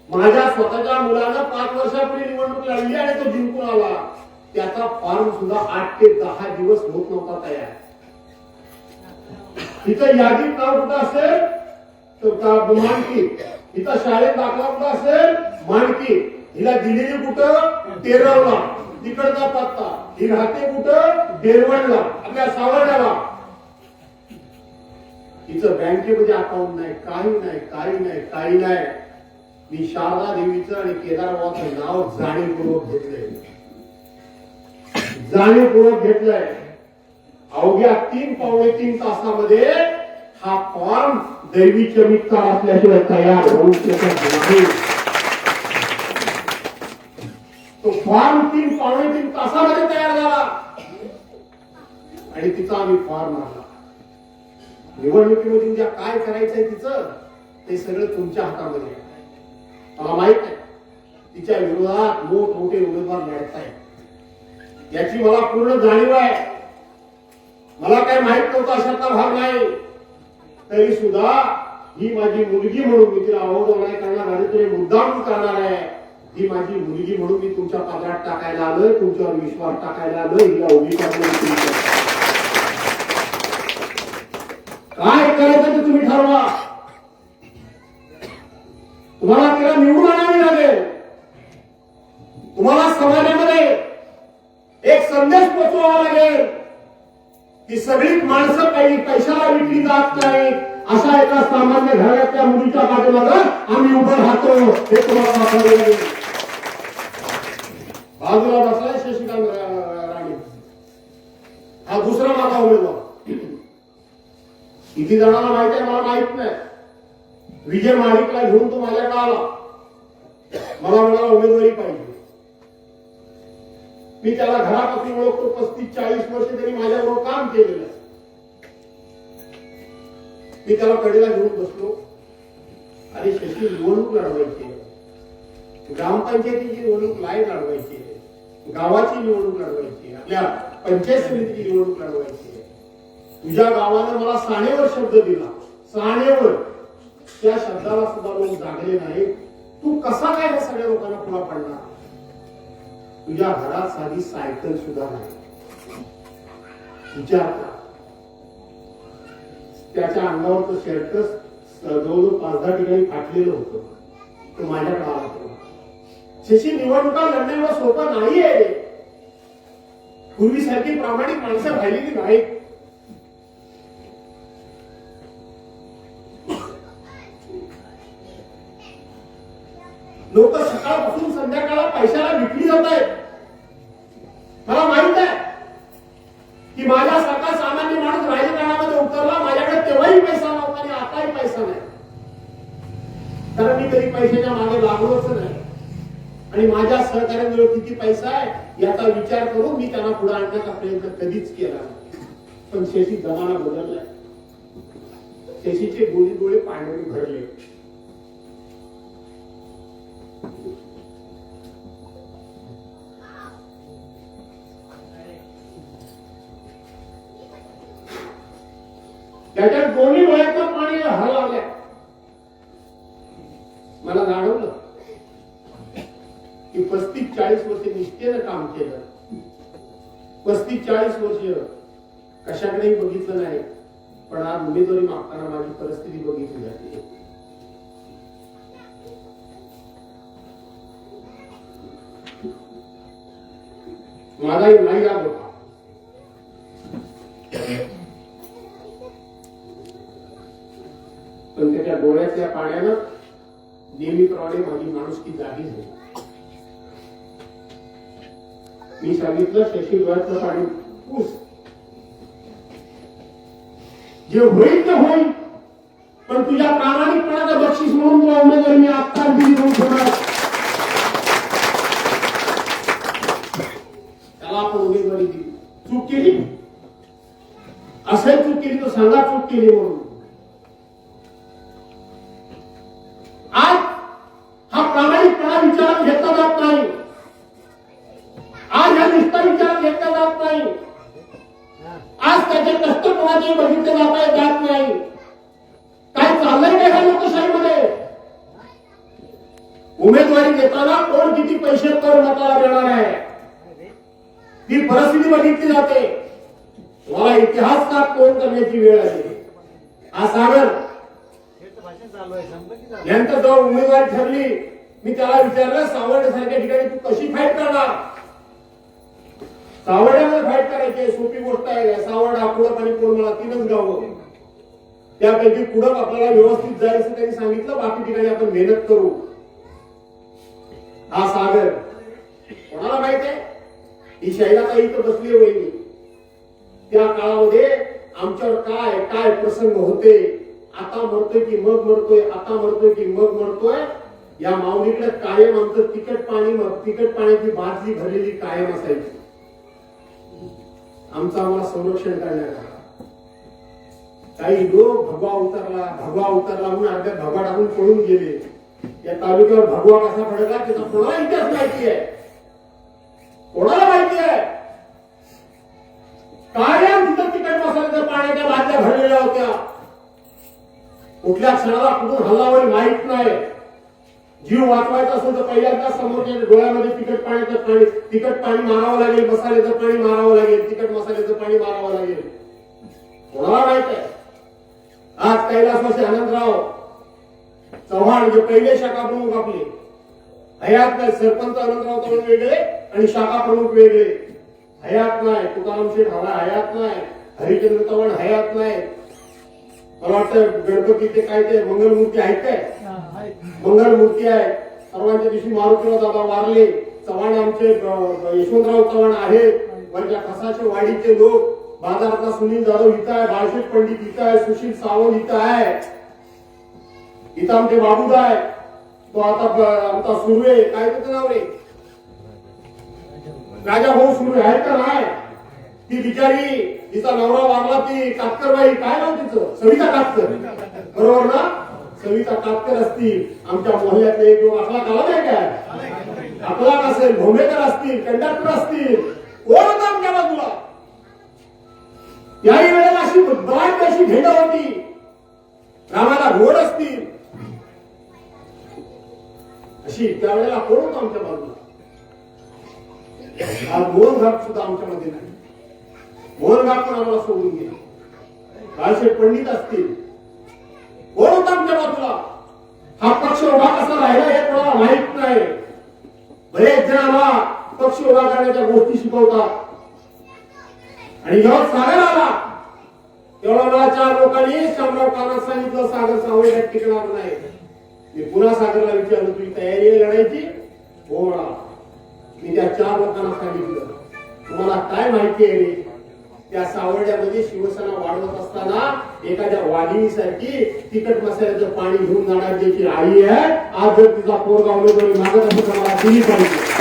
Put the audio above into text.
माझ्या स्वतःच्या मुलानं 5 वर्षापूर्वी निवडणूक लढली आणि तो जिंकून आला. त्याचा फॉर्म सुद्धा 8 ते 10 दिवस होत नव्हता तयार. तिथं यादीत नाव कुठं असेल तर मांडकी, इथं शाळेत दाखला कुठं असेल मांडकी, हिला दिलेली कुठं तेरवला, तिकडचा पत्ता, ही राहते कुठं देरवडला, आपल्या सावर्ड्याला. तिचं बँकेमध्ये अकाउंट नाही, काही नाही. मी शारदा देवीचं आणि केदारबाबाचं नाव जाणीवपूर्वक घेतलंय. अवघ्या 3-3.5 तासामध्ये हा फॉर्म दैवी चमत्कार असल्याशिवाय तयार होऊ शकत नाही. तो फॉर्म 3-3.5 तासामध्ये तयार झाला आणि तिचा आम्ही फॉर्म आणला. निवडणुकीमध्ये उद्या काय करायचंय तिचं ते सगळं तुमच्या हातामध्ये आहे. मला माहित आहे तिच्या विरोधात मोठमोठे उमेदवार लढत आहेत, याची मला पूर्ण जाणीव आहे. मला काय माहित नव्हतं अशातला भाग नाही, तरी सुद्धा ही माझी मुलगी म्हणून मी तिला अवोद नाही करणार आणि तुला मुद्दाम करणार आहे. ही माझी मुलगी म्हणून मी तुमच्या पदरात टाकायला आलोय, तुमच्यावर विश्वास टाकायला आलोय, हिला उभी करणार. काय करायचं ते तुम्ही ठरवा. तुम्हाला तिला निवडून आणावी लागेल. तुम्हाला समाजामध्ये एक संदेश पोहोचवावा लागेल की सगळी माणसं काही पैशाला विकली जात नाही. अशा एका सामान्य घराच्या मुलीच्या पाठीमागं आम्ही उभं राहतो हे तुम्हाला दाखवावे लागेल. बाजूला बसलाय शशिकांत राणे, हा दुसरा माझा उमेदवार. किती जणांना माहित आहे मला माहित नाही. विजय माणिकला घेऊन तो माझ्याकडे आला, मला म्हणाला उमेदवारी पाहिजे. मी त्याला घरापासून ओळखतो, 35-40 वर्ष त्यांनी माझ्याबरोबर काम केलेलं आहे. मी त्याला कडेला घेऊन बसलो आणि शशी निवडणूक लढवायची, ग्रामपंचायतीची निवडणूक लाईव्ह लढवायची, गावाची निवडणूक लढवायची, आपल्या पंचायत समितीची निवडणूक लढवायची. तुझ्या गावानं मला साणेवर शब्द दिला, साणेवर. त्या शब्दाला सुद्धा लोक जागले नाही. तू कसा काय या सगळ्या लोकांना पुढा पडणार? तुझ्या घरात साधी सायकल सुद्धा नाही. विचार करा. त्याच्या अंगावरचं शर्ट जवळजवळ 5-10 ठिकाणी फाटलेलं होतं. तो माझ्याकडे आला होता. शशी निवडणुका लढणं एवढं सोपं नाहीये. पूर्वीसारखी प्रामाणिक माणसं राहिलेली नाहीत. लोक सकाळपासून संध्याकाळला पैशाला विकली जात आहेत. मला माहित आहे की माझ्यासारखा सामान्य माणूस राजकारणामध्ये उतरला, माझ्याकडे तेव्हाही पैसा नव्हता आणि आताही पैसा नाही. कारण मी कधी पैशाच्या मागे लागलोच नाही आणि माझ्या सहकार्याजवळ किती पैसा आहे याचा विचार करून मी त्यांना पुढे आणण्याचा प्रयत्न कधीच केला. पण शशी जमाना बदललाय. शशीचे डोळे पाण्याने भरले. त्याच्या दोन्ही डोळ्यातलं पाणी हरवल्या. मला जाणवलं की 35-40 वर्ष निष्ठेनं काम केलं. 35-40 वर्ष कशाकडेही बघितलं नाही, पण आज उमेदवारी मागताना माझी परिस्थिती बघितली जाते. माझाही नाही राग होता. पण त्याच्या डोळ्यातल्या पाण्यानं नेहमीप्रमाणे माझी माणुसकी जागी झाली. मी सांगितलं शशी डोळ्यातलं पाणी पुस, जे होईल ते होईल, पण तुझ्या प्रामाणिकपणाचं बक्षीस म्हणून तुला उमेदवारी मी आत्ता दिली म्हणून ठेवणार. त्याला आपण उमेदवारी दिली. चूक केली असेल, चूक केली तर सांगा चूक केली म्हणून. आज हा प्रामाणिकपणा विचारात घेतला जात नाही. आज हा निष्ठा विचारात घेतला जात नाही. आज त्याचे कष्ट कोणाचे बघितले जात नाही. काय चाललंय का ह्या लोकशाहीमध्ये? उमेदवारी देताना कोण किती पैसे कर मताला देणार आहे ती परिस्थिती बघितली जाते. मला इतिहास कोण करण्याची वेळ आली. हा सागर यांचं जो उमेदवारी ठरली, मी त्याला विचारलं सावर्डे सारख्या ठिकाणी तू कशी फाईट करणार. सावर्ड्यामध्ये फाईट करायची सोपी गोष्ट आहे. सावर्डा कुडक आणि कोण मला 3च गावं, त्यापैकी कुडक आपल्याला व्यवस्थित जाईल असं त्यांनी सांगितलं. बाकी ठिकाणी आपण मेहनत करू. हा सागर कोणाला माहित आहे. ही शैलाताई इथं बसली वहिनी, त्या काळामध्ये आमच्यावर काय काय प्रसंग होते. आता मरतोय की मग मरतोय, आता मरतोय की मग मरतोय. या माऊलीकडे कायम आमचं तिखट पाण्याची बाटली भरलेली कायम असायची. आमचं आम्हाला संरक्षण करण्यात आलं. काही लोक भगवा उतरला म्हणून अर्ध्या भगवा टाकून पळून गेले. या तालुक्यावर भगवा कसा पडला त्याचा कोणाला इतिहास माहिती आहे. कोणाला माहिती आहे. कायम तिथं तिखट मसाल्याच्या पाण्याच्या बाटल्या भरलेल्या होत्या. कुठल्या क्षणाला कुठून हल्लावरी माहित नाही. जीव वाचवायचा असेल तर पहिल्यांदा समोरच्या डोळ्यामध्ये तिखट पाणी मारावं लागेल, मसाल्याचं पाणी मारावं लागेल, तिखट मसाल्याचं पाणी मारावं लागेल. कोणाला माहित आहे. आज कैलासवासी आनंदराव चव्हाण जे पहिले शाखा प्रमुख आपले हयात नाही. सरपंच आनंदराव चव्हाण वेगळे आणि शाखा प्रमुख वेगळे. हयात नाही. तुकाराम शेठ हयात नाही. हरिचंद्र चव्हाण हयात नाही. मला वाटतं गणपतीचे काय ते मंगलमूर्ती आहेत काय. मंगलमूर्ती आहे. सर्वांच्या दिवशी मारुतीराव दादा वारले. चव्हाण आमचे यशवंतराव चव्हाण आहेत. वरच्या कसाचे वाडीचे लोक. बाजारातला सुनील जाधव इथं आहे. बाळशेठ पंडित इथं आहे. सुशील सावंत इथं आहे. इथं आमचे बाबूदा आहे. तो आता आमचा सुरू आहे. काय त्याचं नाव रे. राजा भाऊ सुरू आहे का नाही. ती बिचारी तिचा नवरा वारला ती कातकरबाई काय नाव तिचं सविता कातकर बरोबर ना. सविता कातकर असतील. आमच्या मोहल्ल्यातले एक आपला काला नाही काय आपला असेल भोमेकर असतील, कंडक्टर असतील. कोण होता आमच्या बाजूला. याही वेळेला अशी बराच अशी भेट होती. रामाला रोड असतील अशी त्यावेळेला कोण होतं आमच्या बाजूला. आज मोहन घाट सुद्धा आमच्यामध्ये नाही. मोहन घाट पण आम्हाला सोडून गेले. बाळशेठ पंडित असतील. कोण होता आमच्या बाजूला. हा पक्ष उभा कसा राहिला हे कोणाला माहित नाही. बरेच जण आम्हाला पक्ष उभा करण्याच्या गोष्टी शिकवतात. आणि जेव्हा सागर आला तेव्हा मला 4 लोकांनी शामराव कानात सांगितलं सागर सावळ्यात टिकणार नाही. मी पुन्हा सागरला विचारलं तुझी तयारी आहे लढायची. हो म्हणा. मी त्या 4 लोकांना सांगितलं तुम्हाला काय माहिती आहे रे. त्या सावर्ड्यामध्ये शिवसेना वाढवत असताना एखाद्या वाघिणीसारखी तिखट मसाल्याचं पाणी घेऊन जाणार ज्याची आई आहे. आज जर तिचा पोरगा उमेदवारी मागत असेल तर मला दिली पाहिजे.